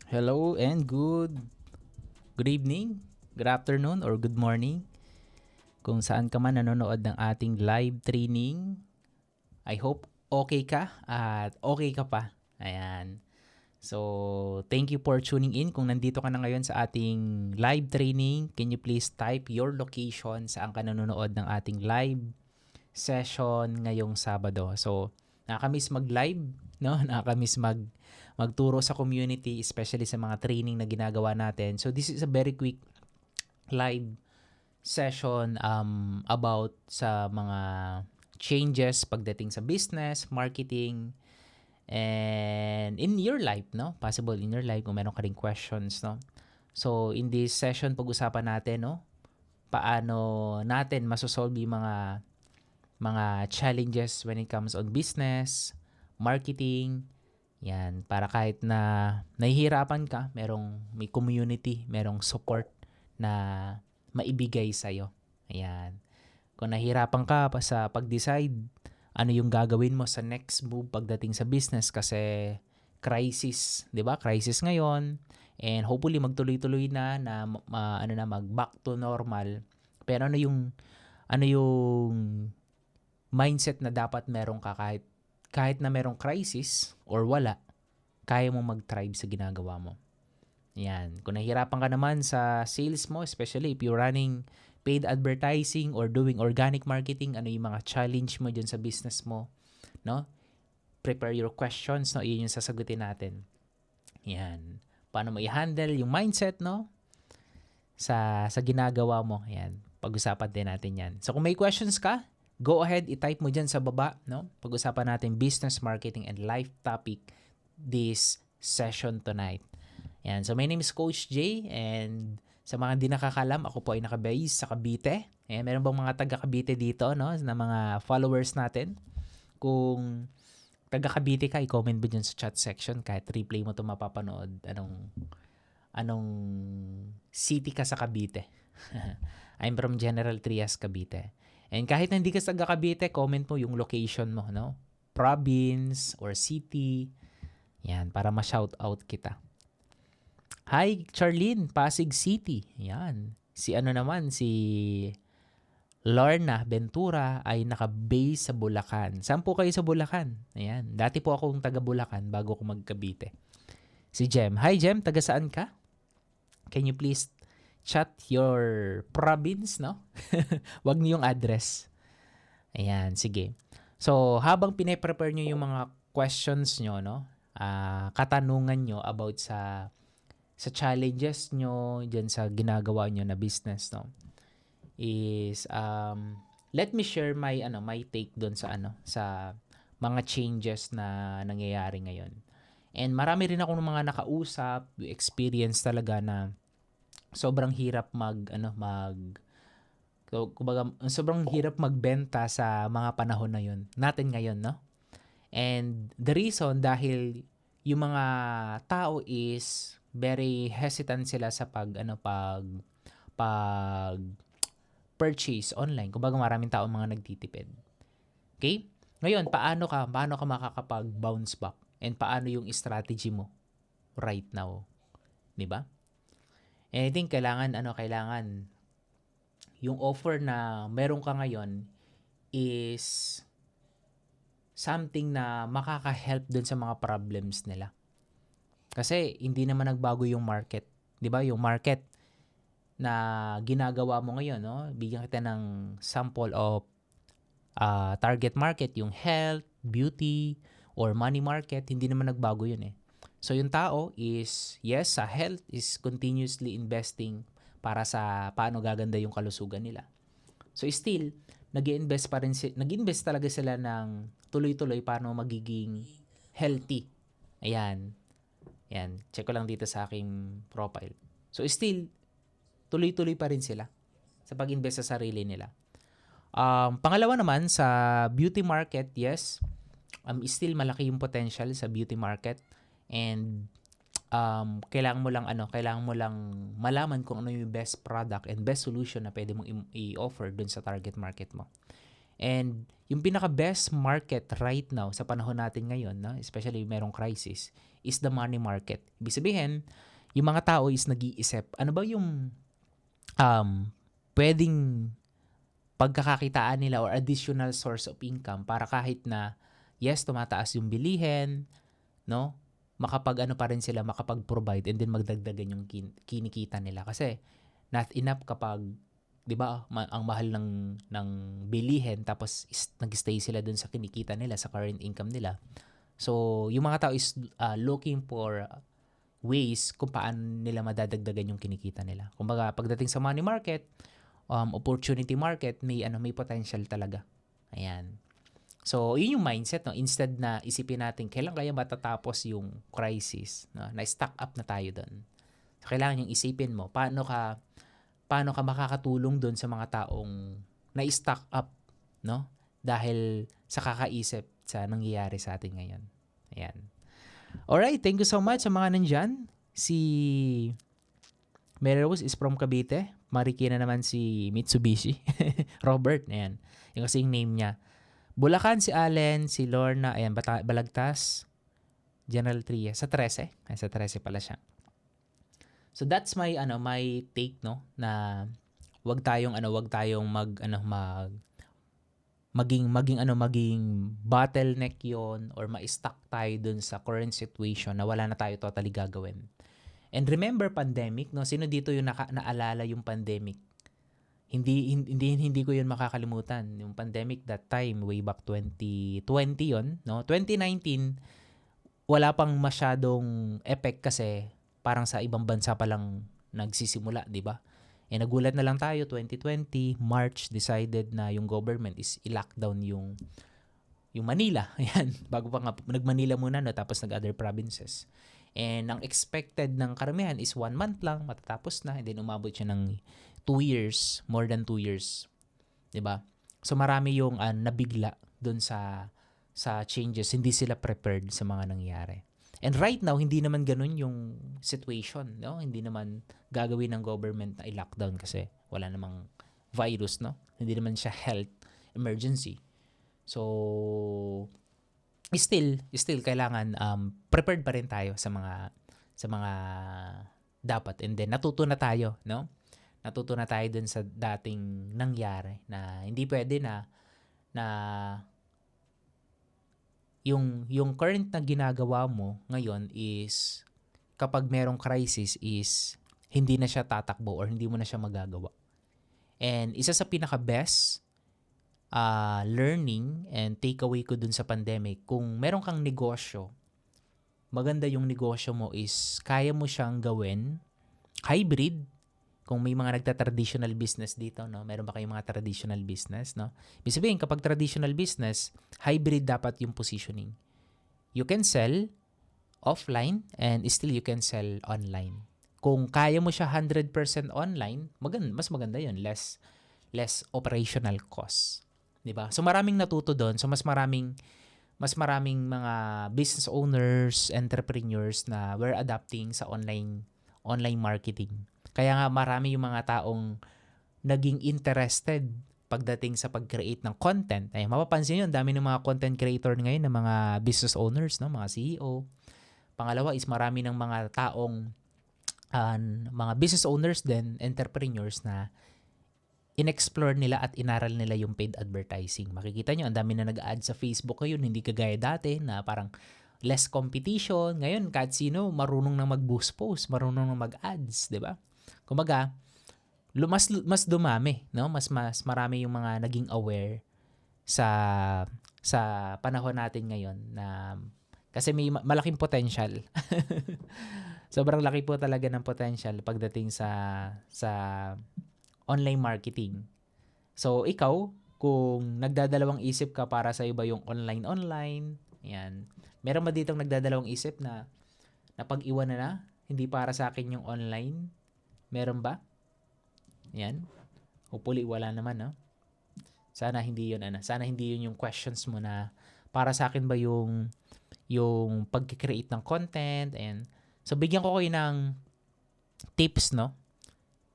Hello and good evening, good afternoon, or good morning. Kung saan ka man nanonood ng ating live training, I hope okay ka at okay ka pa. Ayan. So, thank you for tuning in. Kung nandito ka na ngayon sa ating live training, can you please type your location saan ka nanonood ng ating live session ngayong Sabado. So, nakakamiss mag-live, no? Nakakamiss magturo sa community, especially sa mga training na ginagawa natin. So, this is a very quick live session about sa mga changes pagdating sa business, marketing, and in your life, no? Possible in your life kung meron ka ring questions, no? So, in this session, pag-usapan natin, no? Paano natin masosolve yung mga challenges when it comes on business, marketing, yan. Para kahit na nahihirapan ka, may community, merong support na maibigay sa'yo. Ayan. Kung nahihirapan ka pa sa pag-decide, ano yung gagawin mo sa next move pagdating sa business kasi crisis, 'di ba? Crisis ngayon and hopefully magtuloy-tuloy na mag back to normal. Pero ano yung mindset na dapat meron ka kahit na merong crisis or wala, kaya mo mag-thrive sa ginagawa mo. Yan. Kung nahihirapan ka naman sa sales mo, especially if you're running paid advertising or doing organic marketing, ano yung mga challenge mo dyan sa business mo, no? Prepare your questions, no? Iyon yung sasagutin natin. Yan. Paano mo i-handle yung mindset, no? Sa ginagawa mo. Yan. Pag-usapan din natin yan. So kung may questions ka, go ahead, i-type mo dyan sa baba, no? Pag-usapan natin business, marketing, and life topic this session tonight. Yan. So, my name is Coach J and sa mga hindi nakakalam, ako po ay nakabase sa Cavite. Ayan, meron bang mga taga Cavite dito, no? Na mga followers natin. Kung taga Cavite ka, i-comment mo dyan sa chat section kahit replay mo ito mapapanood. Anong city ka sa Cavite? I'm from General Trias, Cavite. And kahit na hindi ka taga Cavite, comment mo yung location mo, no? Province or city. Yan, para ma-shout out kita. Hi, Charlene, Pasig City. Yan. Si Lorna Ventura ay naka-base sa Bulacan. Saan po kayo sa Bulacan? Ayan. Dati po akong taga Bulacan bago ko mag-Cavite. Si Jem. Hi, Jem. Taga saan ka? Can you please chat your province, no? Wag niyo yung address. Ayan, sige. So, habang pine-prepare nyo yung mga questions nyo, no? Katanungan nyo about sa challenges nyo dyan sa ginagawa nyo na business, no, is let me share my take doon sa mga changes na nangyayari ngayon. And marami rin ako ng mga nakausap, experience talaga na sobrang hirap sobrang hirap magbenta sa mga panahon na yun natin ngayon, no? And the reason dahil yung mga tao is very hesitant sila sa pag purchase online. Kumbaga maraming tao mga nagtitipid. Okay? Ngayon, paano ka makakapag-bounce back? And paano yung strategy mo right now? 'Di ba? And I think kailangan yung offer na meron ka ngayon is something na makaka-help dun sa mga problems nila. Kasi hindi naman nagbago yung market. 'Di ba? Yung market na ginagawa mo ngayon, no? Bigyan kita ng sample of target market, yung health, beauty, or money market, hindi naman nagbago yun eh. So yung tao is, yes, sa health is continuously investing para sa paano gaganda yung kalusugan nila. So still, nag-invest talaga sila ng tuloy-tuloy paano magiging healthy. Ayan. Yan, check ko lang dito sa aking profile. So still, tuloy-tuloy pa rin sila sa pag-invest sa sarili nila. Pangalawa naman, sa beauty market, yes, still malaki yung potential sa beauty market. And kailangan mo lang malaman kung ano yung best product and best solution na pwede mong i-offer dun sa target market mo. And yung pinaka-best market right now sa panahon natin ngayon, no, especially merong crisis, is the money market. Ibig sabihin, yung mga tao is nag-iisip, ano ba yung pwedeng pagkakakitaan nila or additional source of income para kahit na yes, tumataas yung bilihin, no? Makapag-ano pa rin sila, makapag-provide and then magdagdagan yung kinikita nila. Kasi not enough kapag 'di ba, ang mahal ng bilihin tapos nag-stay sila dun sa kinikita nila, sa current income nila. So, yung mga tao is looking for ways kung paano nila madadagdagan yung kinikita nila. Kumbaga, pagdating sa money market, opportunity market, may potential talaga. Ayan. So, yun yung mindset, no? Instead na isipin natin, kailan kaya matatapos yung crisis, no? Na-stock up na tayo doon. So, kailangan yung isipin mo, paano ka makakatulong doon sa mga taong na-stock up, no? Dahil sa kakaisip sa nangyayari sa atin ngayon. Ayan. Alright, thank you so much sa mga nandyan. Si Melrose is from Cavite. Marikina naman si Mitsubishi. Robert, ayan. Yung kasing name niya. Bulacan si Allen, si Lorna, ayan, Balagtas, General Tria, sa 13. Ay, sa 13 pala siya. So that's my take, no, na wag tayong maging bottleneck 'yon or ma-stuck tayo dun sa current situation na wala na tayo totally gagawin. And remember pandemic, no? Sino dito yung naalala yung pandemic? Hindi ko 'yun makakalimutan. Yung pandemic that time, way back 2020 'yon, no? 2019 wala pang masyadong effect kasi parang sa ibang bansa pa lang nagsisimula, 'di ba? Nagulat na lang tayo 2020, March decided na yung government is i-lockdown yung Manila. Ayan, bago pa nga nag-Manila muna, no, tapos nag-other provinces. And ang expected ng karamihan is 1 month lang, matatapos na, and then umabot siya ng 2 years, more than 2 years. 'Di ba? So marami yung nabigla doon sa changes, hindi sila prepared sa mga nangyayari. And right now, hindi naman ganun yung situation, no? Hindi naman gagawin ng government na i-lockdown kasi wala namang virus, no? Hindi naman siya health emergency. So still kailangan prepared pa rin tayo sa mga dapat, and then natuto na tayo, no? Natuto na tayo dun sa dating nangyari na hindi pwede na yung current na ginagawa mo ngayon is kapag merong crisis is hindi na siya tatakbo or hindi mo na siya magagawa. And isa sa pinaka-best learning and takeaway ko dun sa pandemic, kung meron kang negosyo, maganda yung negosyo mo is kaya mo siyang gawin hybrid. Kung may mga nagta-traditional business dito, no? Meron ba kayong mga traditional business, no? Ibig sabihin, kapag traditional business, hybrid dapat yung positioning. You can sell offline and still you can sell online. Kung kaya mo siya 100% online, mas maganda yun. Less operational cost. Diba? So maraming natuto doon. So mas maraming mga business owners, entrepreneurs na were adapting sa online marketing. Kaya nga marami yung mga taong naging interested pagdating sa pag-create ng content. Ay, mapapansin nyo, ang dami ng mga content creator ngayon, ng mga business owners, no? Mga CEO. Pangalawa is marami ng mga taong mga business owners din, entrepreneurs na in-explore nila at inaral nila yung paid advertising. Makikita nyo, ang dami na nag-add sa Facebook ngayon, hindi kagaya dati na parang less competition. Ngayon, kahit sino marunong na mag-boost post, marunong na mag-ads, di ba? Kumbaga, mas dumami, no? Mas marami yung mga naging aware sa panahon natin ngayon na kasi may malaking potential. Sobrang laki po talaga ng potential pagdating sa online marketing. So, ikaw, kung nagdadalawang isip ka para sa iba yung online, yan. Meron ba ditong nagdadalawang isip na napag-iwan na, hindi para sa akin yung online? Meron ba? Yan. Hopefully, wala naman, no? Sana hindi yun, sana hindi yun yung questions mo na para sa akin ba yung pag-create ng content, and so bigyan ko kayo ng tips, no?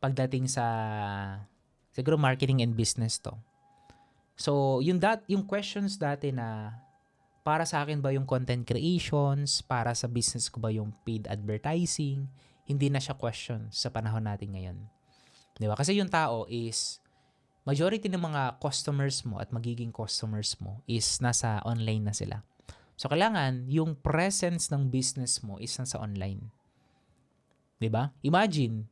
Pagdating sa siguro marketing and business to. So, yung questions dati na para sa akin ba yung content creations, para sa business ko ba yung paid advertising, hindi na siya question sa panahon natin ngayon. Di ba? Kasi yung tao is, majority ng mga customers mo at magiging customers mo is nasa online na sila. So, kailangan yung presence ng business mo is nasa online. Di ba? Imagine,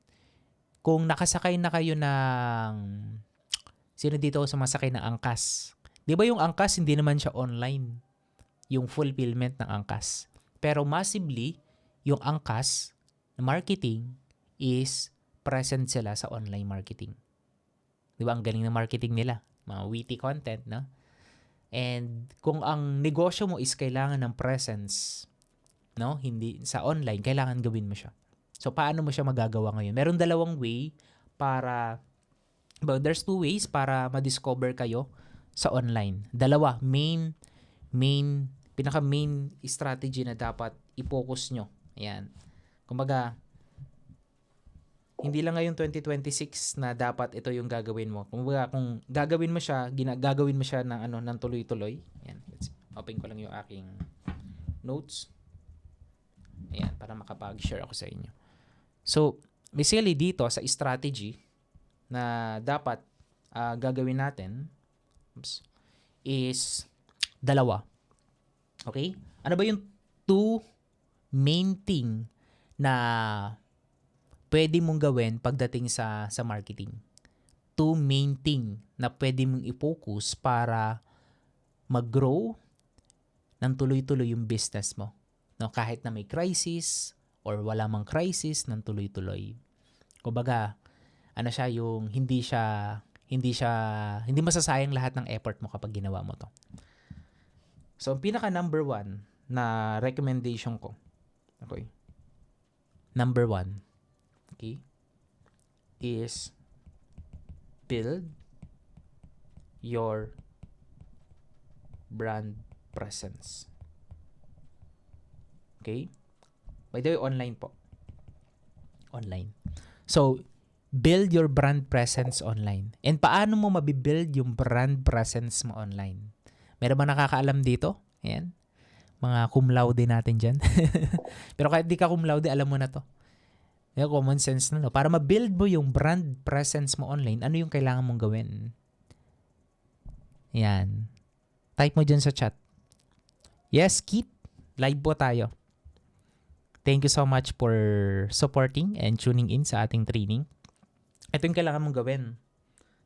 kung nakasakay na kayo ng, sino dito sumasakay ng angkas? Di ba yung angkas, hindi naman siya online, yung fulfillment ng angkas. Pero massively, yung angkas na marketing is present sila sa online marketing. Di ba? Ang galing ng marketing nila. Mga witty content, no? And kung ang negosyo mo is kailangan ng presence, no? Hindi sa online, kailangan gawin mo siya. So, paano mo siya magagawa ngayon? Meron dalawang way para, well, there's two ways para ma-discover kayo sa online. Dalawa, pinaka-main strategy na dapat i-focus nyo. Ayan. Kumbaga, hindi lang ngayon 2026 na dapat ito yung gagawin mo. Kumbaga, kung gagawin mo siya, gagawin mo siya ng tuloy-tuloy. Ayan. Open ko lang yung aking notes. Ayan, para makapag-share ako sa inyo. So, basically dito sa strategy na dapat gagawin natin is dalawa. Okay? Ano ba yung two main thing na pwede mong gawin pagdating sa marketing? Two main thing na pwede mong i-focus para mag-grow ng tuloy-tuloy yung business mo. No, kahit na may crisis or wala mang crisis, ng tuloy-tuloy. Kumbaga, ano siya yung hindi masasayang lahat ng effort mo kapag ginawa mo to. So, pinaka number 1 na recommendation ko. Okay. Number 1. Okay, is build your brand presence. Okay? By the way, online po. Online. So, build your brand presence online. And paano mo mabibuild yung brand presence mo online? Meron ba nakakaalam dito? Ayan. Mga cum laude natin dyan. Pero kahit di ka cum laude, alam mo na to. Yung common sense na, no? Para ma-build mo yung brand presence mo online, ano yung kailangan mong gawin? Yan. Type mo dyan sa chat. Yes, Keith. Live po tayo. Thank you so much for supporting and tuning in sa ating training. Ito yung kailangan mong gawin.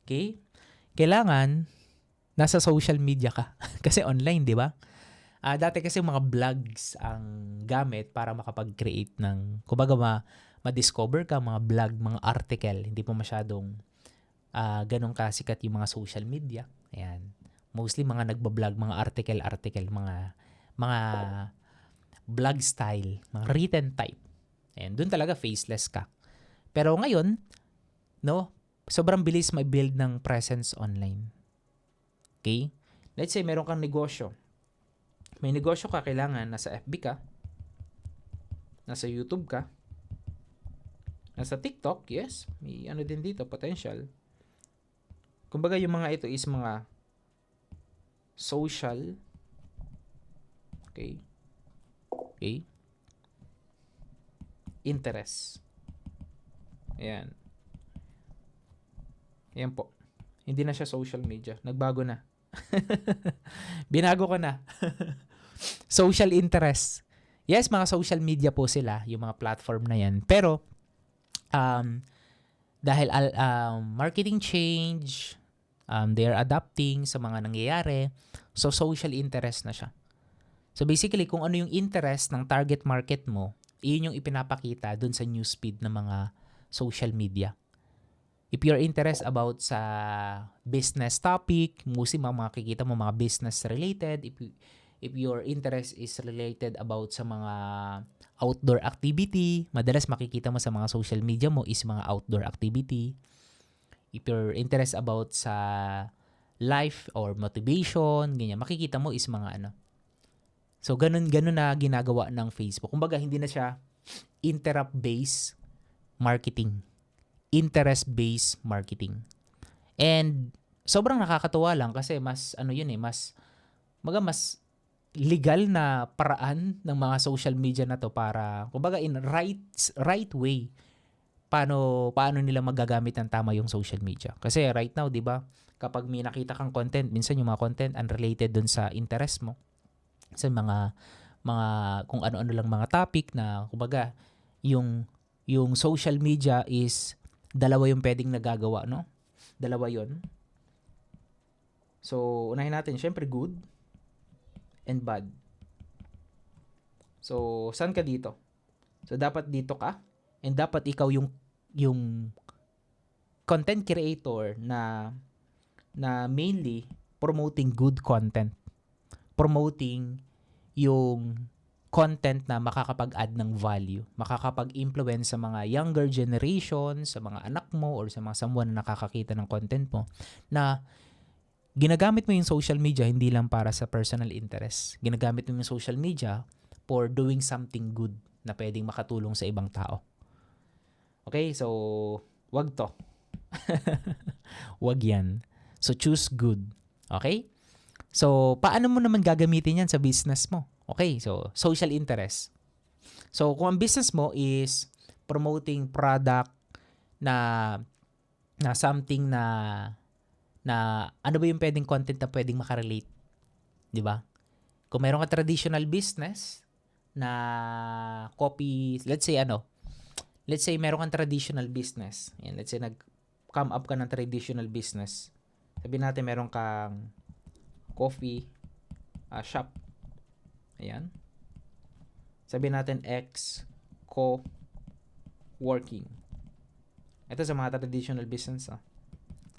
Okay? Kailangan nasa social media ka. Kasi online, di ba? Dati kasi mga vlogs ang gamit para makapag-create ng, kumbaga ma-discover ka, mga vlog, mga article. Hindi po masyadong ganun kasikat yung mga social media. Ayan. Mostly mga nagbablog, mga article, mga vlog style, mga written type. Ayan. Doon talaga faceless ka. Pero ngayon, no, sobrang bilis ma-build ng presence online. Okay? Let's say meron kang negosyo. May negosyo ka, kailangan nasa FB ka, nasa YouTube ka, nasa TikTok, yes, may ano din dito, potential. Kumbaga yung mga ito is mga social, okay, interest. Ayan. Ayan po. Hindi na siya social media. Nagbago na. Binago ko na. Social interest. Yes, mga social media po sila, yung mga platform na yan. Pero, dahil marketing change, they are adapting sa mga nangyayari, so social interest na siya. So basically, kung ano yung interest ng target market mo, iyon yung ipinapakita dun sa newsfeed ng mga social media. If you're interested about sa business topic, mostly makikita mo mga business related. If your interest is related about sa mga outdoor activity, madalas makikita mo sa mga social media mo is mga outdoor activity. If you're interested about sa life or motivation, ganyan, makikita mo is mga ano. So, ganun na ginagawa ng Facebook. Kumbaga, hindi na siya interrupt-based marketing. Interest-based marketing. And sobrang nakakatuwa lang kasi mas legal na paraan ng mga social media na to para kumbaga in right way paano nila magagamit ng tama yung social media. Kasi right now, 'di ba? Kapag may nakita kang content, minsan yung mga content unrelated dun sa interest mo. Sa mga kung ano-ano lang mga topic na kumbaga yung social media is dalawa yung pwedeng nagagawa, no? Dalawa 'yon. So, unahin natin, syempre good and bad. So, saan ka dito? So, dapat dito ka and dapat ikaw yung content creator na mainly promoting good content. Promoting yung content na makakapag-add ng value, makakapag-influence sa mga younger generation, sa mga anak mo or sa mga someone na nakakakita ng content mo na ginagamit mo yung social media hindi lang para sa personal interest. Ginagamit mo yung social media for doing something good na pwedeng makatulong sa ibang tao. Okay, so wag to. Wag yan. So choose good. Okay? So paano mo naman gagamitin yan sa business mo? Okay, so social interest. So kung ang business mo is promoting product na something na ano ba yung pwedeng content na pwedeng makarelate? 'Di ba? Kung meron ka traditional business na copy, let's say meron kang traditional business. Yan, let's say nag-come up ka ng traditional business. Sabihin natin meron kang coffee shop. Ayan. Sabihin natin X co-working. Ito sa mga traditional business.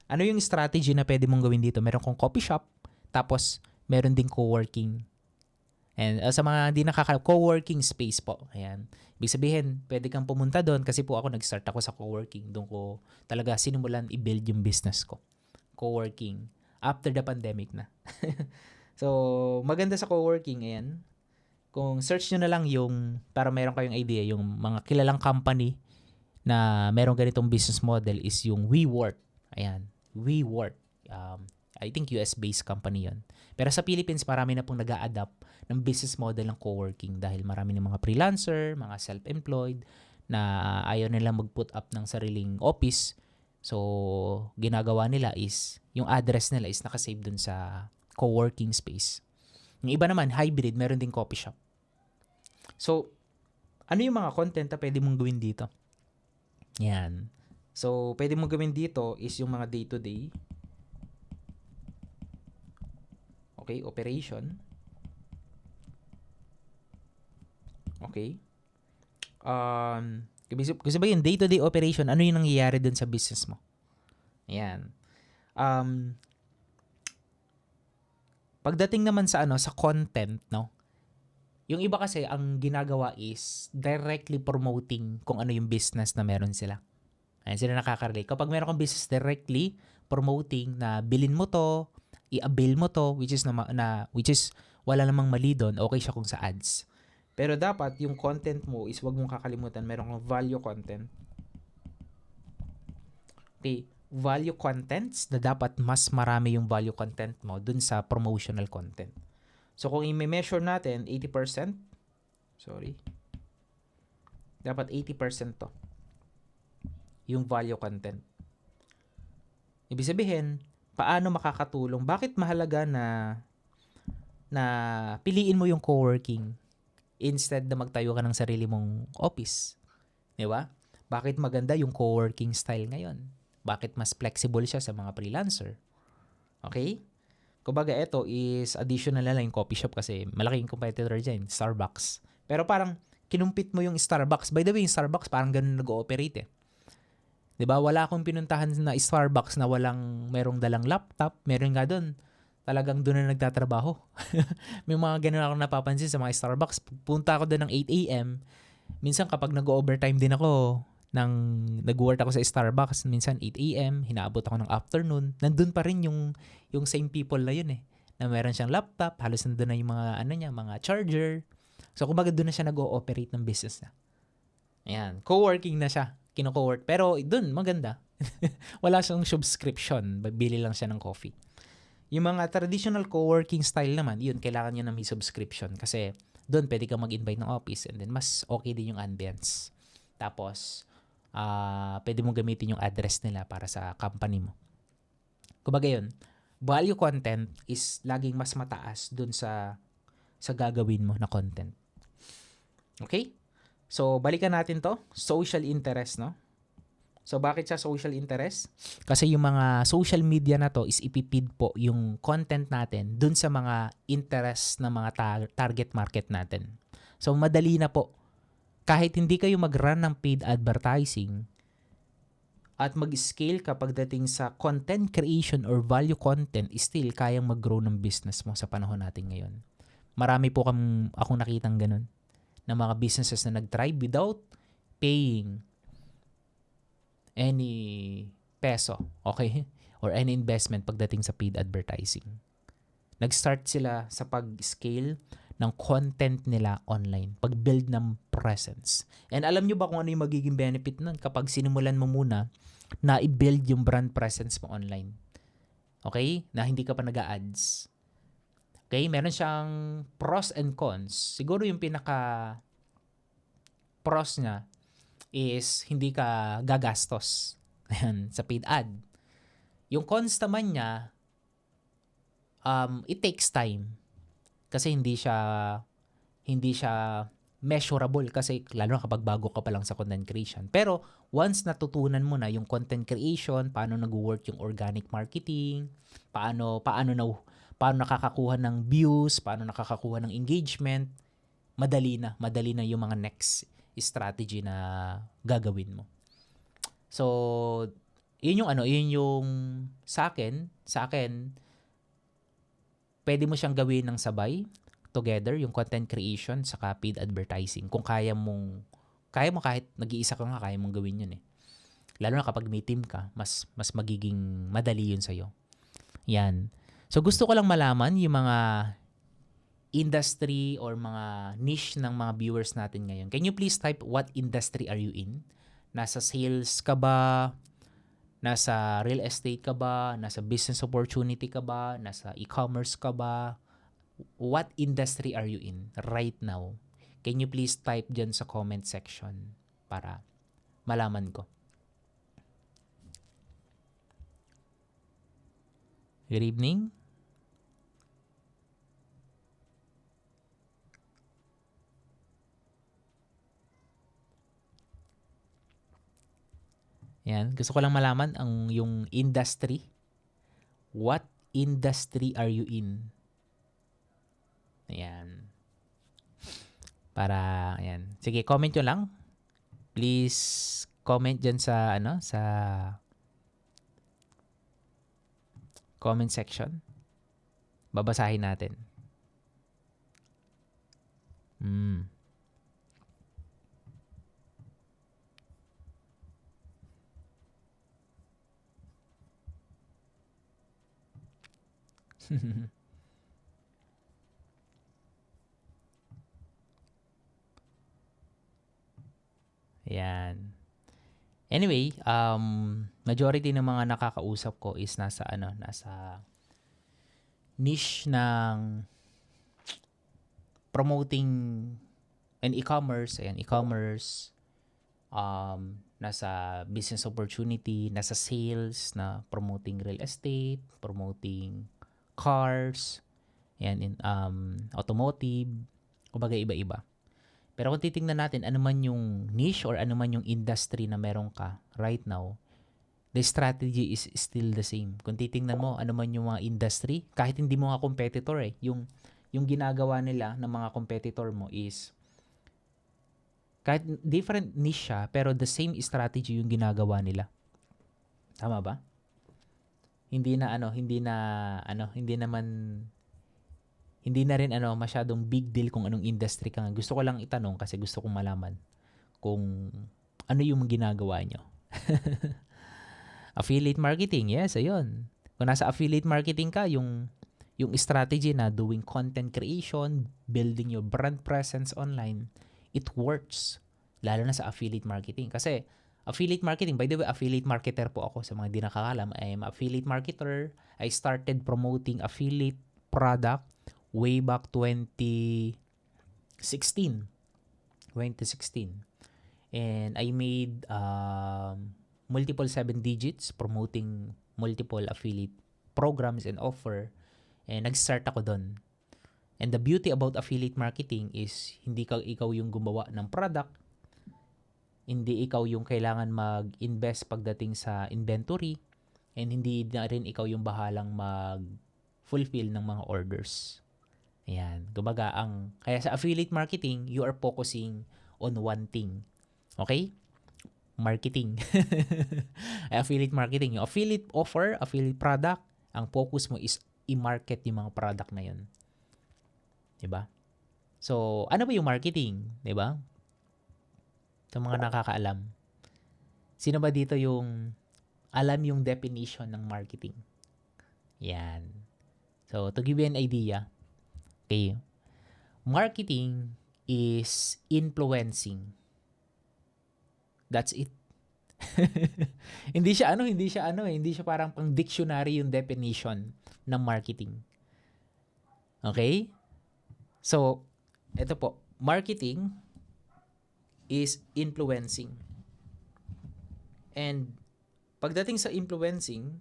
Ano yung strategy na pwede mong gawin dito? Meron kang coffee shop, tapos meron ding co-working. And sa mga hindi co-working space po. Ayan. Ibig sabihin, pwede kang pumunta doon kasi po ako nag-start ako sa co-working. Doon ko talaga sinimulan i-build yung business ko. Co-working. After the pandemic na. So, maganda sa co-working, ayan. Kung search nyo na lang yung, para meron kayong idea, yung mga kilalang company na meron ganitong business model is yung WeWork. Ayan. WeWork. I think US-based company yon. Pero sa Philippines, marami na pong nag-a-adapt ng business model ng co-working dahil marami ng mga freelancer, mga self-employed na ayaw nilang mag-put up ng sariling office. So, ginagawa nila is, yung address nila is nakasave dun sa co-working space. Yung iba naman, hybrid, meron ding coffee shop. So, ano yung mga content na pwede mong gawin dito? Yan. So, pwede mong gawin dito is yung mga day-to-day. Okay, operation. Okay. Kasi ba yung day-to-day operation, ano yung nangyayari dun sa business mo? Ayan. Pagdating naman sa sa content, no? Yung iba kasi ang ginagawa is directly promoting kung ano yung business na meron sila. Ayan, sila nakaka-relate. Kapag meron kang business directly promoting na bilhin mo to, i-avail mo to, which is wala namang mali doon, okay siya kung sa ads. Pero dapat yung content mo is wag mong kakalimutan, meron kang value content. Okay, value contents na dapat mas marami yung value content mo dun sa promotional content. So kung i-measure natin 80%, dapat 80% to yung value content. Ibig sabihin, paano makakatulong? Bakit mahalaga na piliin mo yung co-working instead na magtayo ka ng sarili mong office? Di ba? Bakit maganda yung co-working style ngayon? Bakit mas flexible siya sa mga freelancer? Okay? Kumbaga, ito is additional na lang yung coffee shop kasi malaking competitor dyan, Starbucks. Pero parang kinumpit mo yung Starbucks. By the way, yung Starbucks parang ganun nag-ooperate eh. 'Di ba? Wala akong pinuntahan na Starbucks na merong dalang laptop. Meron nga doon. Talagang doon na nagtatrabaho. May mga ganun akong napapansin sa mga Starbucks. Punta ako doon ng 8 a.m. Minsan kapag nag-overtime din ako, nag-work ako sa Starbucks, minsan 8 a.m., hinaabot ako ng afternoon. Nandun pa rin yung same people na yun eh. Na meron siyang laptop, halos nandun na yung mga charger. So kumbaga doon na siya nag-ooperate ng business na. Ayan, co-working na siya. Kino-co-work. Pero dun, maganda. Wala siyang subscription. Bili lang siya ng coffee. Yung mga traditional co-working style naman, yun, kailangan nyo na may subscription kasi doon pwede kang mag-invite ng office and then mas okay din yung ambience. Tapos, pwede mo gamitin yung address nila para sa company mo. Kumbaga yun, value content is laging mas mataas doon sa gagawin mo na content. Okay? So, balikan natin to. Social interest, no? So, bakit siya social interest? Kasi yung mga social media na to is ipipid po yung content natin dun sa mga interest ng mga target market natin. So, madali na po. Kahit hindi kayo mag-run ng paid advertising at mag-scale ka pagdating sa content creation or value content, still kayang mag-grow ng business mo sa panahon natin ngayon. Marami po akong nakitang ganun na mga businesses na nag-thrive without paying any peso, okay? Or any investment pagdating sa paid advertising. Nag-start sila sa pag-scale ng content nila online, pag-build ng presence. And alam nyo ba kung ano yung magiging benefit nun kapag sinimulan mo muna na i-build yung brand presence mo online? Okay? Na hindi ka pa nag-a-ads. Okay? Meron siyang pros and cons. Siguro yung pinaka pros niya is hindi ka gagastos sa paid ad. Yung cons naman niya, it takes time. Kasi hindi siya measurable kasi lalo na kapag bago ka pa lang sa content creation. Pero once natutunan mo na yung content creation, paano nag-work yung organic marketing, paano nakakakuha ng views, paano nakakakuha ng engagement, madali na yung mga next strategy na gagawin mo. So, yun yung sa akin, pwede mo siyang gawin ng sabay, together, yung content creation sa paid advertising. Kung kaya mo kahit nag-iisa ka nga, kaya mong gawin yun eh. Lalo na kapag may team ka, mas magiging madali yun sa'yo. Yan. So, gusto ko lang malaman yung mga industry or mga niche ng mga viewers natin ngayon. Can you please type what industry are you in? Nasa sales ka ba? Nasa real estate ka ba? Nasa business opportunity ka ba? Nasa e-commerce ka ba? What industry are you in right now? Can you please type dyan sa comment section para malaman ko. Good evening. Yan, gusto ko lang malaman yung industry. What industry are you in? Ayan. Para, ayan. Sige, comment nyo lang. Please comment dyan sa comment section. Babasahin natin. Ayan. Anyway, majority ng mga nakakausap ko is nasa niche ng promoting an e-commerce, nasa business opportunity, nasa sales, na promoting real estate, promoting cars, yan, automotive, kumbaga iba-iba. Pero kung titingnan natin ano man yung niche or ano man yung industry na meron ka right now, the strategy is still the same. Kung titingnan mo ano man yung mga industry, kahit hindi mo nga competitor yung ginagawa nila ng mga competitor mo is kahit different niche siya, pero the same strategy yung ginagawa nila. Tama ba? Hindi na rin masyadong big deal kung anong industry ka. Gusto ko lang itanong kasi gusto kong malaman kung ano yung ginagawa nyo. Affiliate marketing, yes, ayun. Kung nasa affiliate marketing ka, yung strategy na doing content creation, building your brand presence online, it works. Lalo na sa affiliate marketing. Kasi Affiliate marketing, by the way, affiliate marketer po ako sa mga di nakakalam. I am affiliate marketer. I started promoting affiliate product way back 2016. 2016. And I made multiple 7 digits promoting multiple affiliate programs and offer. And nag-start ako doon. And the beauty about affiliate marketing is hindi ka ikaw yung gumawa ng product, hindi ikaw yung kailangan mag-invest pagdating sa inventory, and hindi na rin ikaw yung bahalang mag-fulfill ng mga orders. Ayan. Kumbaga, kaya sa affiliate marketing, you are focusing on one thing. Okay? Marketing. Affiliate marketing. Yung affiliate offer, affiliate product, ang focus mo is i-market yung mga product na yun. Diba? So, ano ba yung marketing? Diba? Sa mga nakakaalam. Sino ba dito yung alam yung definition ng marketing? Yan. So, to give you an idea, okay, marketing is influencing. That's it. Hindi siya parang pang dictionary yung definition ng marketing. Okay? So, ito po, marketing is influencing. And pagdating sa influencing,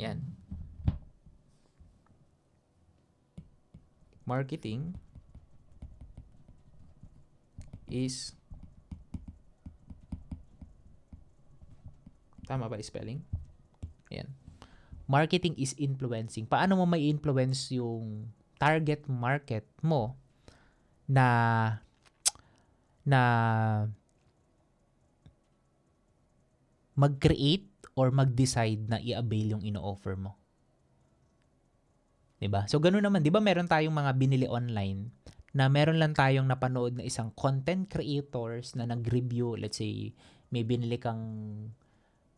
yan. Marketing is, tama ba spelling? Yan. Marketing is influencing. Paano mo may influence yung target market mo na mag-create or mag-decide na i-avail yung ino-offer mo? 'Di ba? So ganoon naman, 'di ba meron tayong mga binili online na meron lang tayong napanood na isang content creators na nag-review, let's say may binili kang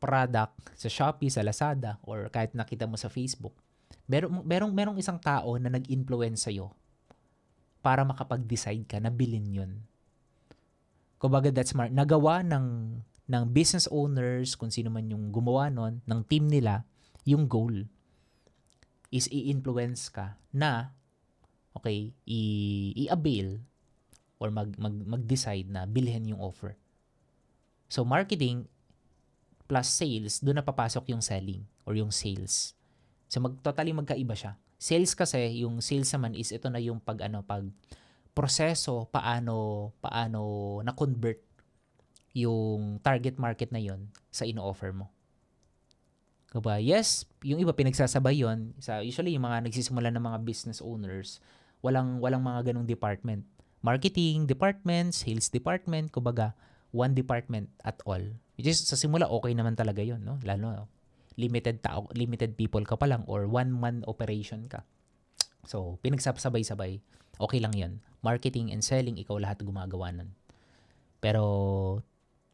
product sa Shopee, sa Lazada, or kahit nakita mo sa Facebook. Merong isang tao na nag-influence sa'yo para makapag-decide ka na bilhin yun. Kumbaga, that's smart. Nagawa ng business owners, kung sino man yung gumawa nun, ng team nila, yung goal is i-influence ka na, okay, i-avail or mag-decide na bilhin yung offer. So, marketing plus sales, doon na papasok yung selling or yung sales. So totally magkaiba siya. Sales kasi, yung sales naman is ito na yung pag proseso paano na-convert yung target market na yon sa ino-offer mo. Diba? Yes, yung iba pinagsasabay yon. Usually yung mga nagsisimula ng mga business owners, walang mga ganong department. Marketing department, sales department, kumbaga one department at all. Which is, sa simula, okay naman talaga yun, no? Lalo, limited people ka pa lang or one-man operation ka. So, pinagsasabay-sabay, okay lang yun. Marketing and selling, ikaw lahat gumagawa nun. Pero,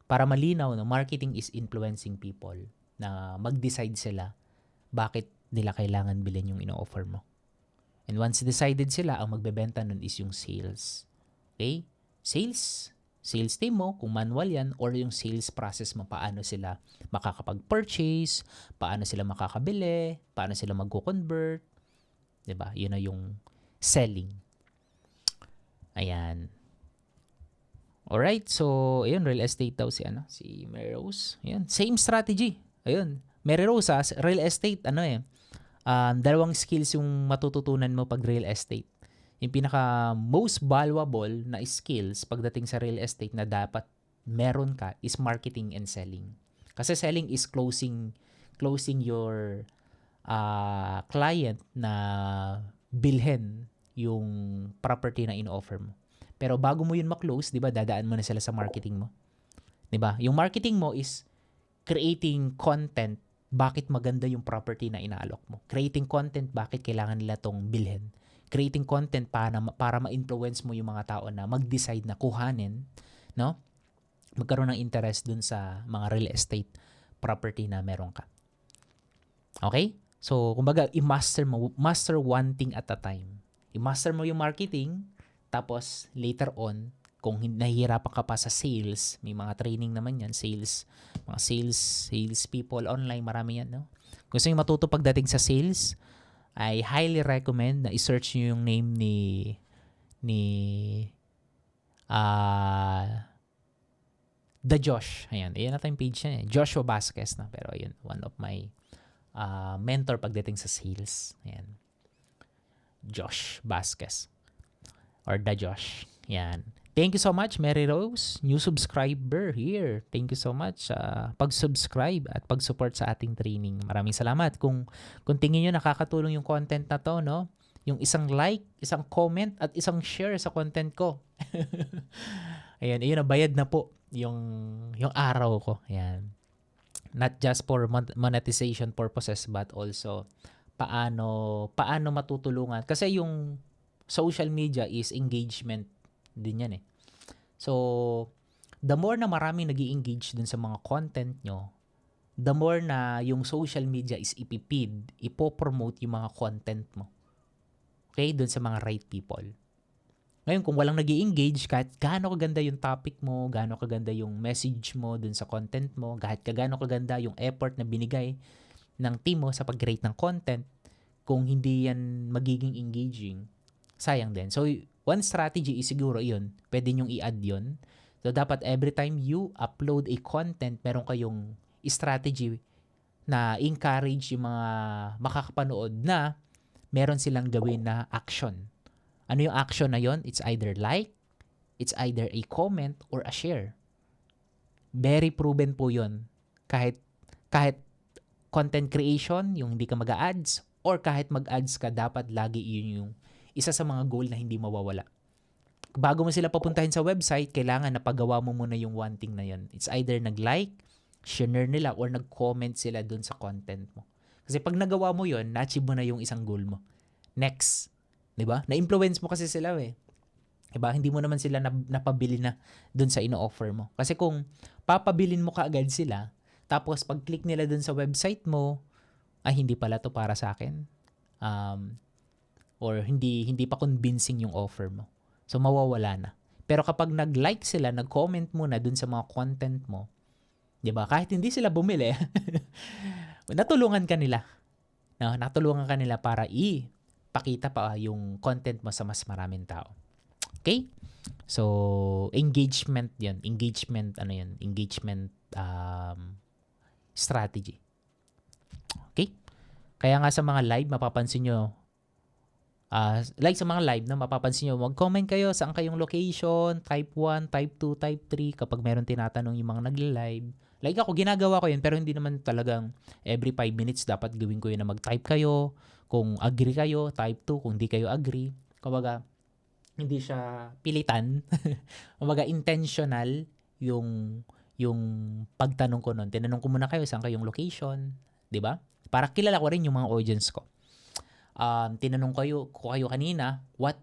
para malinaw, no, marketing is influencing people na mag-decide sila bakit nila kailangan bilhin yung ino-offer mo. And once decided sila, ang magbebenta nun is yung sales. Okay? Sales team mo, kung manual yan, or yung sales process mo, paano sila makakapag-purchase, paano sila makakabili, paano sila mag-convert, diba? Yun na yung selling. Ayan. Alright, so, ayun, real estate daw si Mary Rose. Ayun, same strategy. Ayun, Mary Rose, real estate, dalawang skills yung matututunan mo pag real estate. Yung pinaka most valuable na skills pagdating sa real estate na dapat meron ka is marketing and selling. Kasi selling is closing your client na bilhin yung property na in-offer mo. Pero bago mo yun ma-close, 'di ba, dadaan mo na sila sa marketing mo. 'Di ba? Yung marketing mo is creating content bakit maganda yung property na inaalok mo. Creating content bakit kailangan nila tong bilhin. Creating content para ma-influence mo yung mga tao na mag-decide na kuhanin, no? Magkaroon ng interest dun sa mga real estate property na meron ka. Okay? So, kumbaga, master one thing at a time. I-master mo yung marketing, tapos later on, Kung nahihirapan ka pa sa sales, may mga training naman yan, mga sales people online, marami yan, no? Gusto niyo matuto pagdating sa sales, I highly recommend na i-search niyo yung name ni The Josh. Ayan natin yung page niya. Joshua Vasquez na. Pero ayun, one of my mentor pagdating sa sales. Ayan. Josh Vasquez. Or The Josh. Ayan. Thank you so much, Mary Rose. New subscriber here. Thank you so much pag-subscribe at pag-support sa ating training. Maraming salamat. Kung tingin nyo nakakatulong yung content na to, no? Yung isang like, isang comment, at isang share sa content ko. Ayan, nabayad na po yung araw ko. Ayan. Not just for monetization purposes, but also paano matutulungan. Kasi yung social media is engagement din yan eh. So, the more na maraming nag-i-engage dun sa mga content nyo, the more na yung social media is ipopromote yung mga content mo. Okay? Dun sa mga right people. Ngayon, kung walang nag-i-engage, kahit gaano kaganda yung topic mo, gaano kaganda yung message mo dun sa content mo, kahit gaano kaganda yung effort na binigay ng team mo sa pag-create ng content, kung hindi yan magiging engaging, sayang din. So, one strategy is siguro yun. Pwede nyong i-add yun. So, dapat every time you upload a content, meron kayong strategy na encourage yung mga makakapanood na meron silang gawin na action. Ano yung action na yun? It's either like, it's either a comment, or a share. Very proven po yun. Kahit content creation, yung hindi ka mag-ads, or kahit mag-ads ka, dapat lagi yun yung isa sa mga goal na hindi mawawala. Bago mo sila papuntahin sa website, kailangan na pagawa mo muna yung one thing na yun. It's either nag-like, share nila, or nag-comment sila dun sa content mo. Kasi pag nagawa mo yun, na-achieve mo na yung isang goal mo. Next. Diba? Na-influence mo kasi sila eh. Diba? Hindi mo naman sila napabili na dun sa ino-offer mo. Kasi kung papabilin mo kaagad sila, tapos pag-click nila dun sa website mo, ay hindi pala to para sa akin. Or hindi pa convincing yung offer mo. So, mawawala na. Pero kapag nag-like sila, nag-comment muna dun sa mga content mo, di ba? Kahit hindi sila bumili, natulungan ka nila. No? Natulungan ka nila para ipakita pa yung content mo sa mas maraming tao. Okay? So, engagement yan. Engagement strategy. Okay? Kaya nga sa mga live, mapapansin nyo, like sa mga live na mapapansin nyo, mag-comment kayo saan kayong location, type 1, type 2, type 3 kapag meron tinatanong yung mga nagla-live. Like ako, ginagawa ko yun pero hindi naman talagang every 5 minutes dapat gawin ko yun na mag-type kayo. Kung agree kayo, type 2. Kung hindi kayo agree, kumbaga, hindi siya pilitan. Kumbaga, intentional yung pagtanong ko nun. Tinanong ko muna kayo saan kayong location, di ba? Para kilala ko rin yung mga audience ko. Tinanong ko kayo kanina, what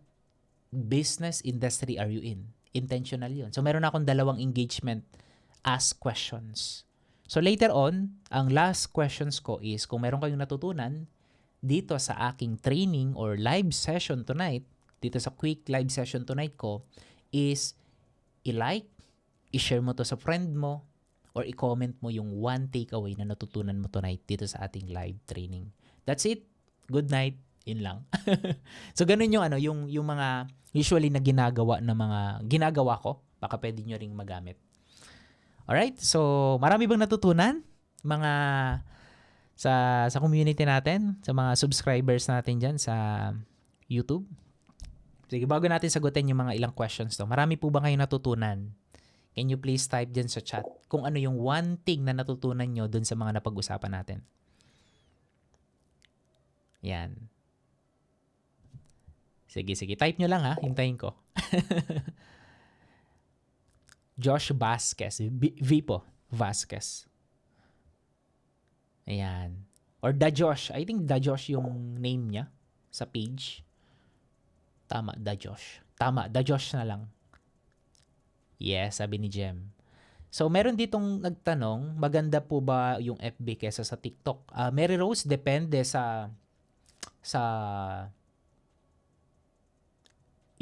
business industry are you in? Intentional yun. So, meron akong 2 engagement, ask questions. So, later on, ang last questions ko is, kung meron kayong natutunan dito sa aking training or live session tonight, dito sa quick live session tonight ko, is i-like, i-share mo to sa friend mo, or i-comment mo yung one takeaway na natutunan mo tonight dito sa ating live training. That's it. Good night. Yun lang. So, ganun yung mga usually na ginagawa ko. Baka pwede nyo ring magamit. Alright? So, marami bang natutunan? Mga sa community natin? Sa mga subscribers natin dyan sa YouTube? Sige, bago natin sagutin yung mga ilang questions to. Marami po ba kayong natutunan? Can you please type dyan sa chat kung ano yung one thing na natutunan nyo dun sa mga napag-usapan natin? Yan. Sige. Type nyo lang ha. Hintayin ko. Josh Vasquez. V po. Vasquez. Ayan. Or The Josh. I think The Josh yung name niya sa page. Tama, The Josh. The Josh na lang. Yes, sabi ni Jem. So, meron ditong nagtanong, maganda po ba yung FB kesa sa TikTok? Mary Rose, depende sa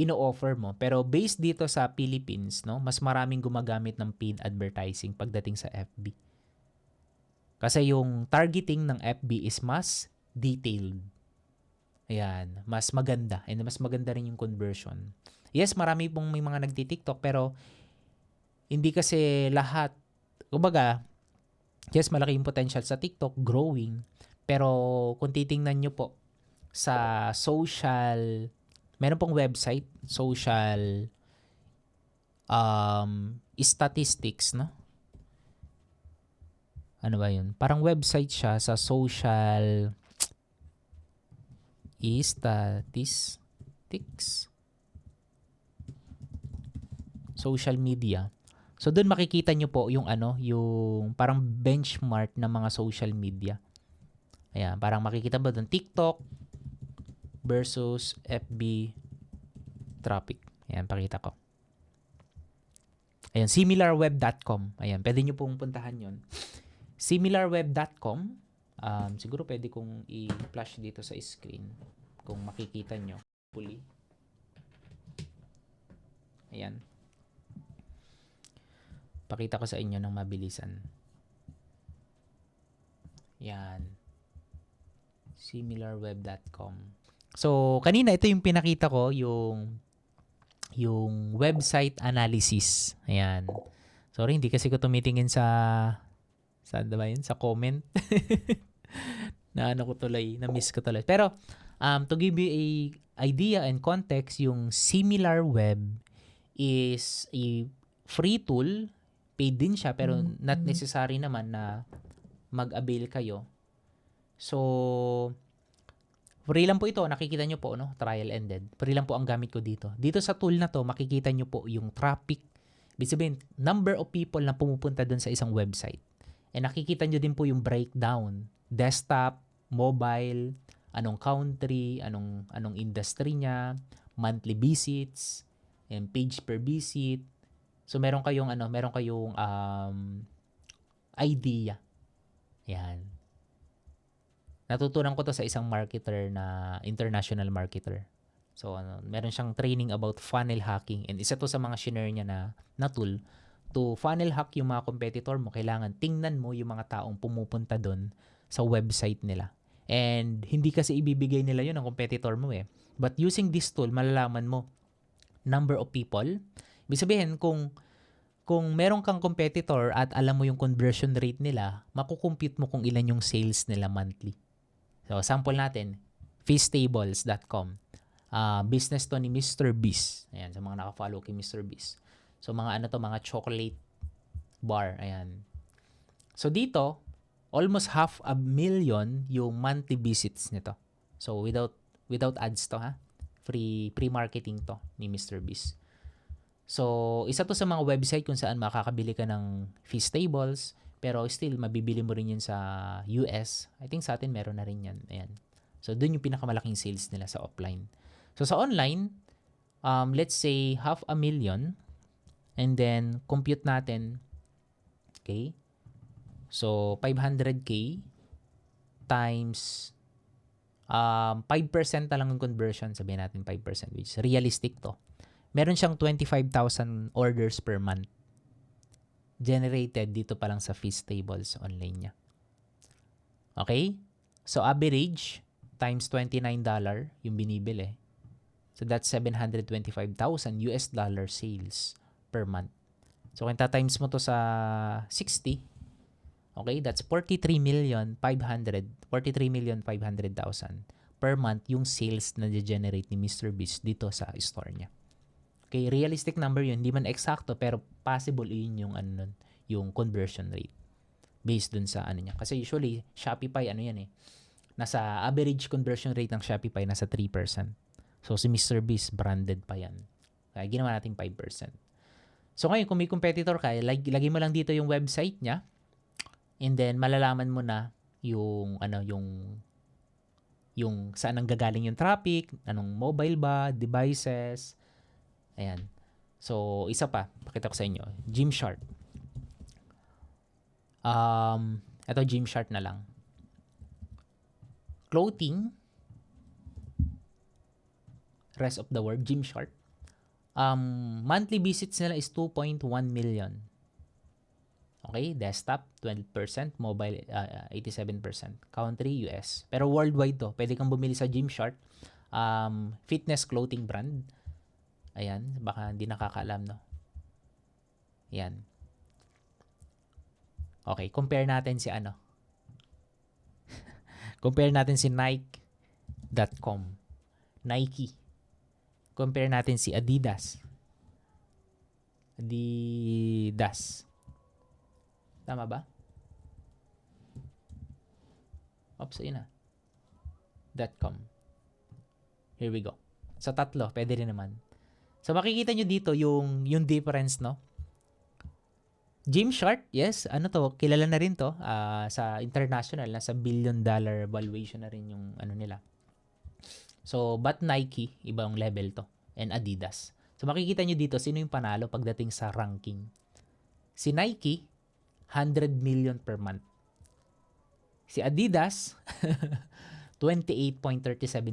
ino-offer mo. Pero based dito sa Philippines, no, mas maraming gumagamit ng paid advertising pagdating sa FB. Kasi yung targeting ng FB is mas detailed. Ayan, mas maganda. And mas maganda rin yung conversion. Yes, marami pong may mga nagti-TikTok pero hindi kasi lahat. Kumbaga, yes, malaki yung potential sa TikTok, growing. Pero kung titingnan nyo po sa social, meron pong website, social statistics, no? Ano ba yun? Parang website siya sa social statistics. Social media. So doon makikita nyo po yung yung parang benchmark ng mga social media. Ayan, parang makikita ba doon TikTok versus FB traffic. Ayan, pakita ko. Ayan, similarweb.com. Ayan, pwede nyo pong puntahan yon. Similarweb.com. Siguro pwede kong i-flash dito sa screen kung makikita nyo. Hopefully. Ayan. Pakita ko sa inyo ng mabilisan. Yan. Similarweb.com. So, kanina ito yung pinakita ko, yung website analysis. Ayan. Sorry, hindi kasi ko tumitingin sa ba yun? Sa comment. Na-miss ko tuloy. Pero, to give you a idea and context, yung SimilarWeb is a free tool. Paid din siya, pero not necessary naman na mag-avail kayo. So, free lang po ito. Nakikita nyo po, no? Trial ended. Free lang po ang gamit ko dito. Dito sa tool na to, makikita nyo po yung traffic. Ibig sabihin, number of people na pumupunta dun sa isang website. And nakikita nyo din po yung breakdown. Desktop, mobile, anong country, anong industry niya, monthly visits, and page per visit. So meron kayong idea. Yan. Natutunan ko to sa isang marketer na international marketer. So meron siyang training about funnel hacking, and isa to sa mga shinare niya na tool to funnel hack yung mga competitor mo. Kailangan tingnan mo yung mga taong pumupunta doon sa website nila. And hindi kasi ibibigay nila yun ng competitor mo eh. But using this tool, malalaman mo number of people. Ibig sabihin, kung meron kang competitor at alam mo yung conversion rate nila, makukompute mo kung ilan yung sales nila monthly. So, sample natin, feastables.com. Business to ni Mr. Beast. Ayan, sa mga nakafollow kay Mr. Beast. So, mga chocolate bar. Ayan. So, dito, almost 500,000 yung monthly visits nito. So, without ads to, ha? Free marketing to ni Mr. Beast. So, isa to sa mga website kung saan makakabili ka ng Feastables, pero still, mabibili mo rin yun sa US. I think sa atin meron na rin yan. Ayan. So, dun yung pinakamalaking sales nila sa offline. So, sa online, let's say 500,000, and then, compute natin, okay? So, 500K times 5% na lang yung conversion. Sabihin natin 5%, which is realistic to. Meron siyang 25,000 orders per month generated dito pa lang sa Feastables online niya. Okay? So, average times $29 yung binibili. So, that's 725,000 US dollar sales per month. So, kung times mo to sa 60, okay, that's 43,500,000 per month yung sales na generate ni Mr. Beast dito sa store niya. Okay, realistic number yun. Hindi man eksakto, pero possible yun yung yung conversion rate based dun sa niya. Kasi usually, Shopify, yan eh. Nasa average conversion rate ng Shopify, nasa 3%. So, si Mr. Beast, branded pa yan. Kaya ginawa natin 5%. So, ngayon, kung may competitor ka, lagay mo lang dito yung website niya, and then, malalaman mo na yung saan ang gagaling yung traffic, anong mobile ba, devices. Ayan. So, isa pa, pakita ko sa inyo. Gymshark. Ito, Gymshark na lang. Clothing. Rest of the word, Gymshark. Monthly visits nila is 2.1 million. Okay, desktop 12%, mobile 87%. Country US. Pero worldwide to. Pwede kang bumili sa Gymshark, fitness clothing brand. Ayan, baka hindi nakakaalam, no. Yan. Okay, compare natin si ano. Compare natin si Nike.com. Nike. Compare natin si Adidas. Adidas. Tama ba? Oops, ayun na. .com. Here we go. Sa tatlo, pwede rin naman. So, makikita nyo dito yung difference, no? Gymshark, yes, ano to, kilala na rin to sa international, nasa $1 billion valuation na rin yung ano nila. So, but Nike, ibang level to, and Adidas. So, makikita nyo dito, sino yung panalo pagdating sa ranking. Si Nike, 100 million per month. Si Adidas, 28.37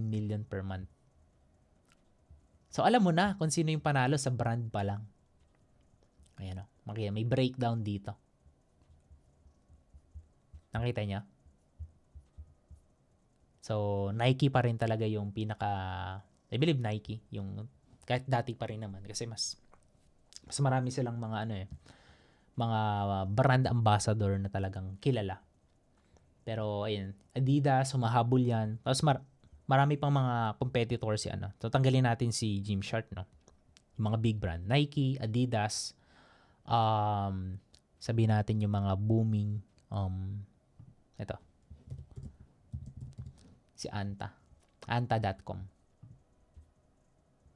million per month. So, alam mo na kung sino yung panalo sa brand pa lang. Ayan o. May breakdown dito. Nakita niya? So, Nike pa rin talaga yung pinaka... I believe Nike. Yung, kahit dati pa rin naman. Kasi mas marami silang mga mga brand ambassador na talagang kilala. Pero, ayun. Adidas, humahabol yan. Tapos, marami pang mga competitors si ano. So, tanggalin natin si Gymshark, no? Yung mga big brand. Nike, Adidas, sabihin natin yung mga booming, ito. Si Anta. Anta.com.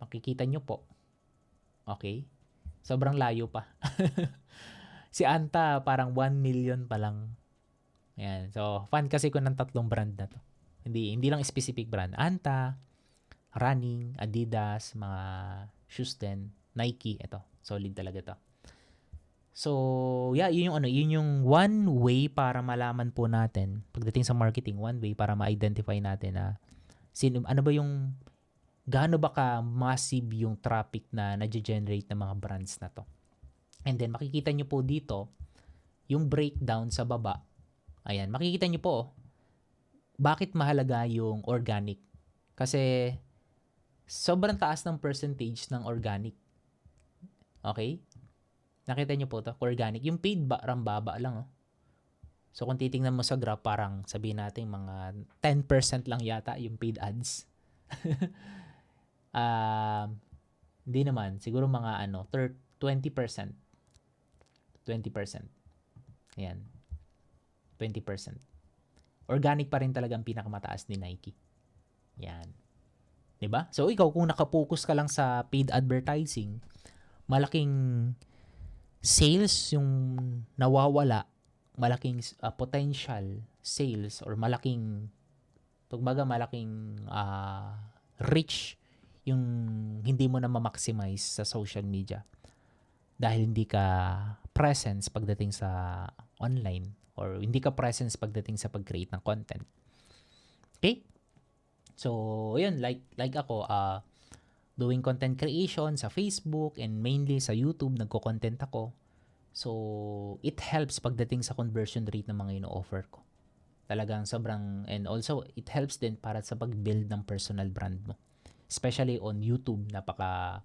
Makikita nyo po. Okay? Sobrang layo pa. Si Anta, parang 1 million pa lang. Ayan. So, fan kasi ko ng tatlong brand na to. Hindi lang specific brand. Anta, running, Adidas, mga shoes din, Nike, ito. Solid talaga to. So, yeah, yun yung one way para malaman po natin pagdating sa marketing, one way para ma-identify natin na ano ba yung gaano ba ka massive yung traffic na na-generate ng mga brands na to. And then makikita nyo po dito yung breakdown sa baba. Ayan, makikita nyo po bakit mahalaga yung organic. Kasi sobrang taas ng percentage ng organic. Okay? Nakita nyo po ito, organic. Yung paid baba lang. Oh. So, kung titingnan mo sa graph, parang sabihin natin mga 10% lang yata yung paid ads. Hindi naman. Siguro mga 20%. 20%. Ayan. 20%. Organic pa rin talaga ang pinakamataas ni Nike. Yan. 'Di ba? So, ikaw, kung nakapokus ka lang sa paid advertising, malaking sales yung nawawala, malaking potential sales or malaking reach yung hindi mo na ma-maximize sa social media dahil hindi ka presence pagdating sa online or hindi ka presence pagdating sa pag-create ng content. Okay? So, yun, like ako, doing content creation sa Facebook and mainly sa YouTube, nagko-content ako. So, it helps pagdating sa conversion rate ng mga ino-offer ko. Talagang sobrang, and also, it helps din para sa pag-build ng personal brand mo. Especially on YouTube, napaka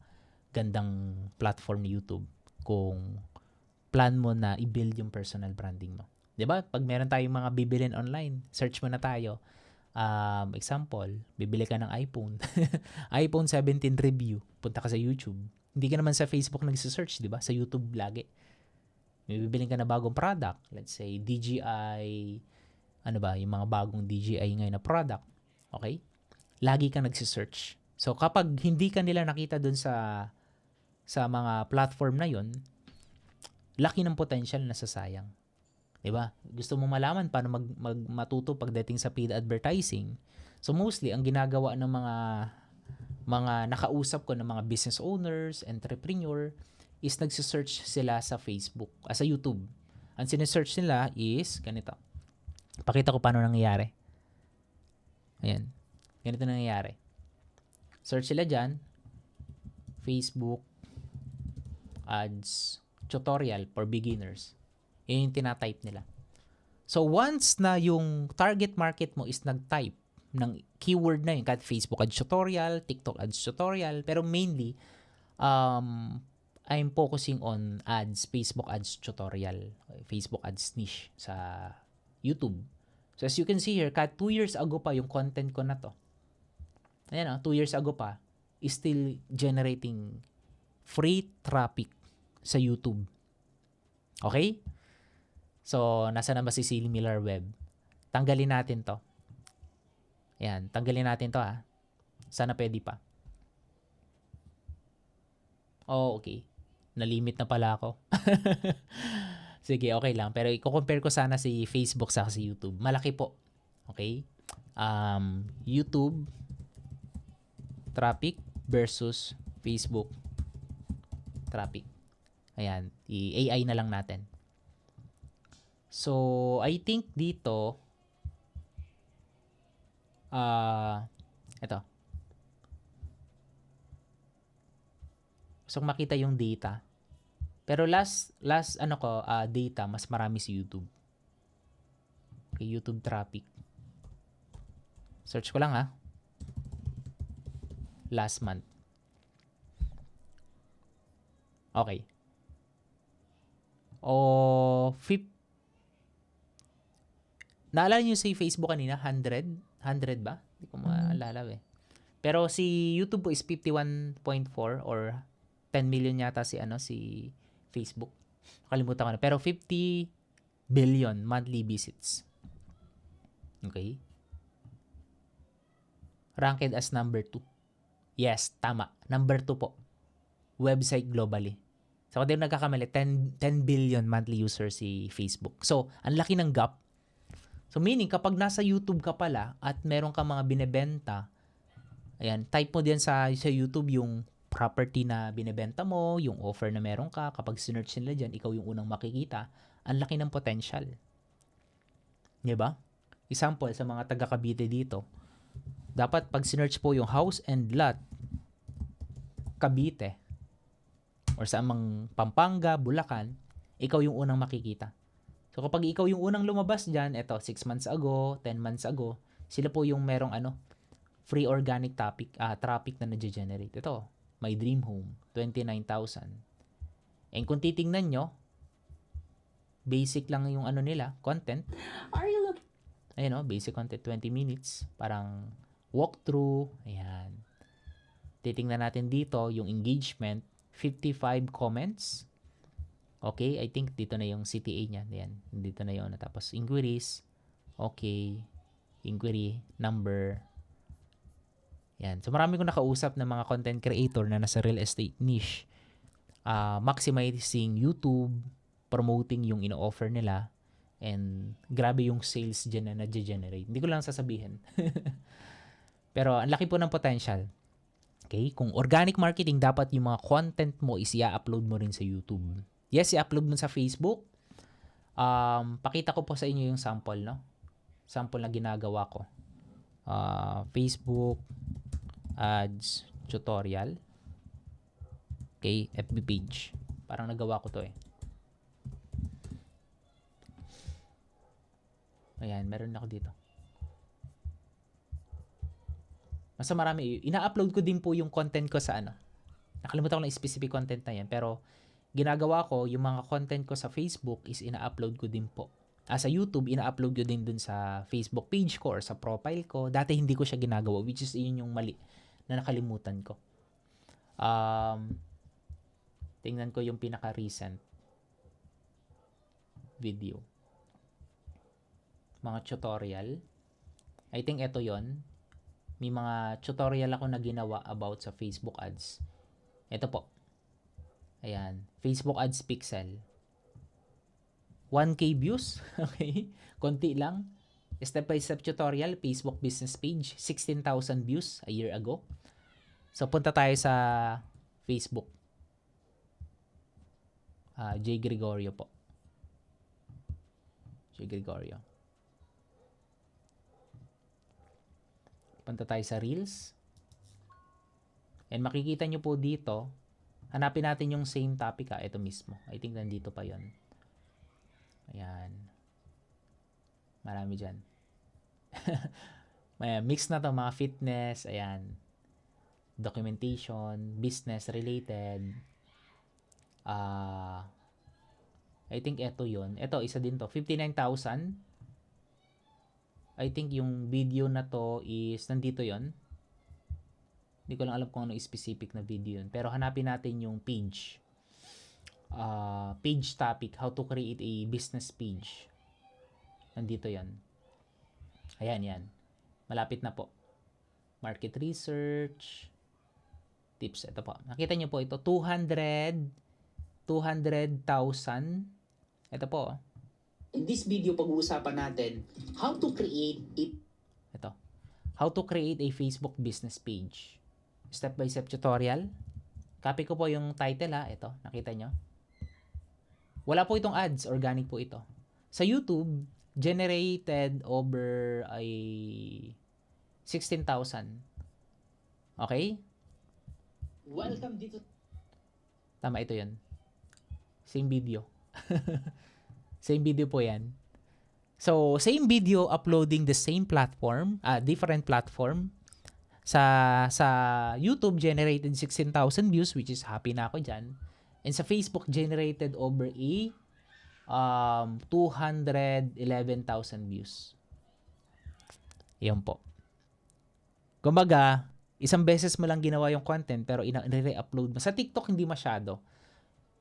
gandang platform ni YouTube kung plan mo na i-build yung personal branding mo. 'Di ba? Pag meron tayong mga bibilin online, search mo na tayo. Example, bibili ka ng iPhone. iPhone 17 review. Punta ka sa YouTube. Hindi ka naman sa Facebook nagse-search, di ba? Sa YouTube lagi. May bibiling ka na bagong product. Let's say, DJI, yung mga bagong DJI ngayon na product. Okay? Lagi kang nagse-search. So, kapag hindi ka nila nakita dun sa mga platform na yon, laki ng potential na sasayang. Diba? Gusto mo malaman paano matuto pagdating sa paid advertising. So mostly ang ginagawa ng mga nakausap ko ng mga business owners, entrepreneur is nagse-search sila sa Facebook, sa YouTube. Ang sine-search nila is ganito. Pakita ko paano nangyayari. Ayan. Ganito nangyayari. Search sila diyan, Facebook Ads tutorial for beginners. Yun yung tinatype nila. So once na yung target market mo is nag-type ng keyword na yun, kahit Facebook ads tutorial, TikTok ads tutorial, pero mainly, I'm focusing on ads, Facebook ads tutorial, Facebook ads niche sa YouTube. So as you can see here, kahit 2 years ago pa yung content ko na to. Ayan 2 years ago pa, is still generating free traffic sa YouTube. Okay? So, nasa na ba si Silly Miller Web? Tanggalin natin to. Ayan, tanggalin natin to ha. Sana pwede pa. Oh, okay. Nalimit na pala ako. Sige, okay lang. Pero i-compare ko sana si Facebook sa si YouTube. Malaki po. Okay? YouTube traffic versus Facebook traffic. Ayan, i-AI na lang natin. So, I think dito, ito. Gusto kong makita yung data. Pero last data, mas marami si YouTube. Okay, YouTube traffic. Search ko lang ha. Last month. Okay. Naalala niyo si Facebook kanina? 100? 100 ba? Hindi ko maalala eh. Pero si YouTube po is 51.4 or 10 million yata si Facebook. Kalimutan ko na. Pero 50 billion monthly visits. Okay? Ranked as number 2. Yes, tama. Number 2 po. Website globally. So, kung di nagkakamali, 10 billion monthly users si Facebook. So, ang laki ng gap. So, meaning, kapag nasa YouTube ka pala at meron ka mga binebenta, ayan, type mo din sa YouTube yung property na binebenta mo, yung offer na meron ka. Kapag sinearch nila dyan, ikaw yung unang makikita. Ang laki ng potential. Diba? Example, sa mga taga Cavite dito, dapat pag sinearch po yung house and lot, Cavite, or sa amang Pampanga, Bulacan, ikaw yung unang makikita. So kapag ikaw yung unang lumabas dyan, eto, 6 months ago, 10 months ago, sila po yung merong free organic traffic na nag-generate. Ito, My Dream Home, 29,000. And kung titingnan nyo, basic lang yung nila, content. Ayun basic content, 20 minutes. Parang walkthrough. Ayan. Titingnan natin dito, yung engagement, 55 comments. Okay, I think dito na yung CTA niya. Ayan, dito na yun. Tapos inquiries. Okay. Inquiry, number. Yan. So marami kong nakausap ng mga content creator na nasa real estate niche. Maximizing YouTube, promoting yung ino-offer nila, and grabe yung sales dyan na nag-generate. Hindi ko lang sasabihin. Pero ang laki po ng potential. Okay? Kung organic marketing, dapat yung mga content mo is i-upload mo rin sa YouTube. Yes, i-upload mo sa Facebook. Pakita ko po sa inyo yung sample, no? Sample na ginagawa ko. Facebook ads tutorial. Okay, FB page. Parang nagawa ko to eh. Ayan, meron ako dito. Mas marami. Ina-upload ko din po yung content ko sa nakalimutan ko lang specific content na yan. Pero, ginagawa ko, yung mga content ko sa Facebook is ina-upload ko din po. Sa YouTube, ina-upload ko din dun sa Facebook page ko or sa profile ko. Dati hindi ko siya ginagawa, which is yun yung mali na nakalimutan ko. Tingnan ko yung pinaka-recent video. Mga tutorial. I think ito yon. May mga tutorial ako na ginawa about sa Facebook ads. Ito po. Ayan. Facebook ads pixel. 1K views. Okay. Konti lang. Step-by-step tutorial. Facebook business page. 16,000 views a year ago. So, punta tayo sa Facebook. J. Gregorio po. J. Gregorio. Punta tayo sa Reels. And makikita nyo po dito, Hanapin natin yung same topic ito mismo. I think nandito pa yon. Ayan. Marami dyan. May mix na to, mga fitness, ayan. Documentation, business related. I think ito yon. Ito, isa din to. 59,000. I think yung video na to is, nandito yon. Hindi ko lang alam kung ano specific na video yun. Pero hanapin natin yung page. Page topic, how to create a business page. Nandito yon. Ayan, yan. Malapit na po. Market research. Tips. Ito po. Nakita niyo po ito. 200,000. Ito po. In this video, pag-uusapan natin how to create a Ito. How to create a Facebook business page. Step-by-step tutorial. Copy ko po yung title Ito. Nakita nyo? Wala po itong ads. Organic po ito. Sa YouTube, generated over ay 16,000. Okay? welcome dito. Tama, ito yun. Same video. Same video po yan. So, same video uploading the same platform, different platform. Sa YouTube, generated 16,000 views, which is happy na ako dyan. And sa Facebook, generated over 211,000 views. Yan po. Kumbaga, isang beses mo lang ginawa yung content pero i-re-upload mo. Sa TikTok, hindi masyado.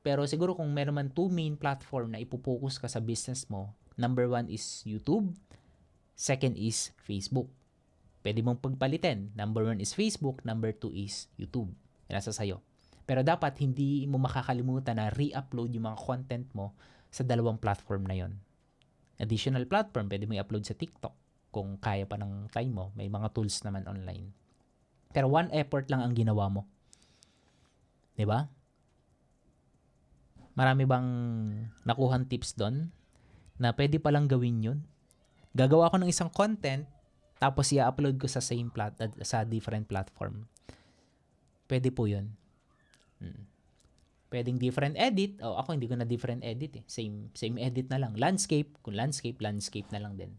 Pero siguro kung meron man 2 main platform na ipopokus ka sa business mo, number 1 is YouTube, second is Facebook. Pwede mong pagpalitin. Number 1 is Facebook, number 2 is YouTube. Nasa sayo. Pero dapat hindi mo makakalimutan na re-upload yung mga content mo sa dalawang platform na yon. Additional platform, pwede mo i-upload sa TikTok kung kaya pa ng time mo. May mga tools naman online. Pero one effort lang ang ginawa mo. 'Di ba? Marami bang nakuhang tips doon na pwede palang gawin yun? Gagawa ko ng isang content tapos i-upload ko sa sa different platform. Pwede po yun. Pwedeng different edit. Ako hindi ko na different edit Same edit na lang. Landscape. Kung landscape na lang din.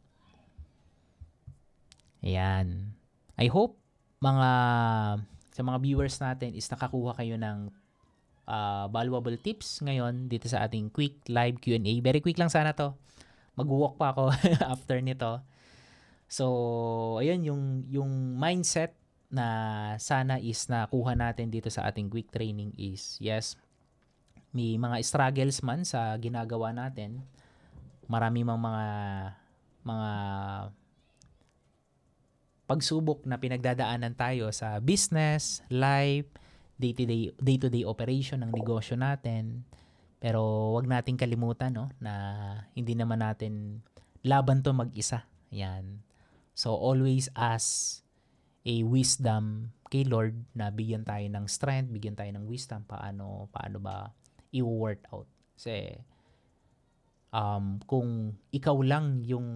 Ayan. I hope sa mga viewers natin is nakakuha kayo ng valuable tips ngayon dito sa ating quick live Q&A. Very quick lang sana to. Mag-walk pa ako after nito. So, ayun yung mindset na sana is nakuha natin dito sa ating quick training is, yes, may mga struggles man sa ginagawa natin. Marami mang mga pagsubok na pinagdadaanan tayo sa business, life, day-to-day operation ng negosyo natin. Pero wag nating kalimutan na hindi naman natin laban to mag-isa. Yan. So always ask a wisdom kay Lord na bigyan tayo ng strength, bigyan tayo ng wisdom paano ba i-work out. Kasi kung ikaw lang yung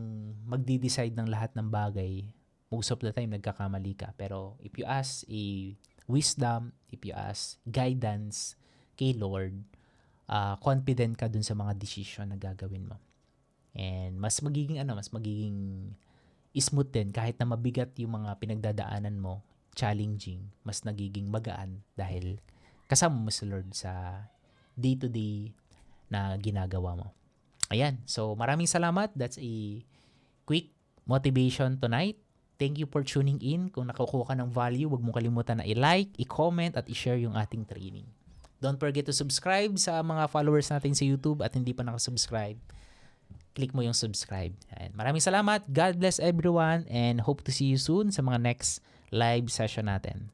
magdi-decide ng lahat ng bagay, most of the time nagkakamali ka. Pero if you ask a wisdom, if you ask guidance kay Lord, confident ka dun sa mga decision na gagawin mo. And mas magiging smooth din kahit na mabigat yung mga pinagdadaanan mo, challenging, mas nagiging magaan dahil kasama mo si Lord sa day-to-day na ginagawa mo. Ayan. So, maraming salamat. That's a quick motivation tonight. Thank you for tuning in. Kung nakukuha ka ng value, huwag mo kalimutan na i-like, i-comment, at i-share yung ating training. Don't forget to subscribe sa mga followers natin sa YouTube at hindi pa nakasubscribe. Click mo yung subscribe. Ayan. Maraming salamat. God bless everyone and hope to see you soon sa mga next live session natin.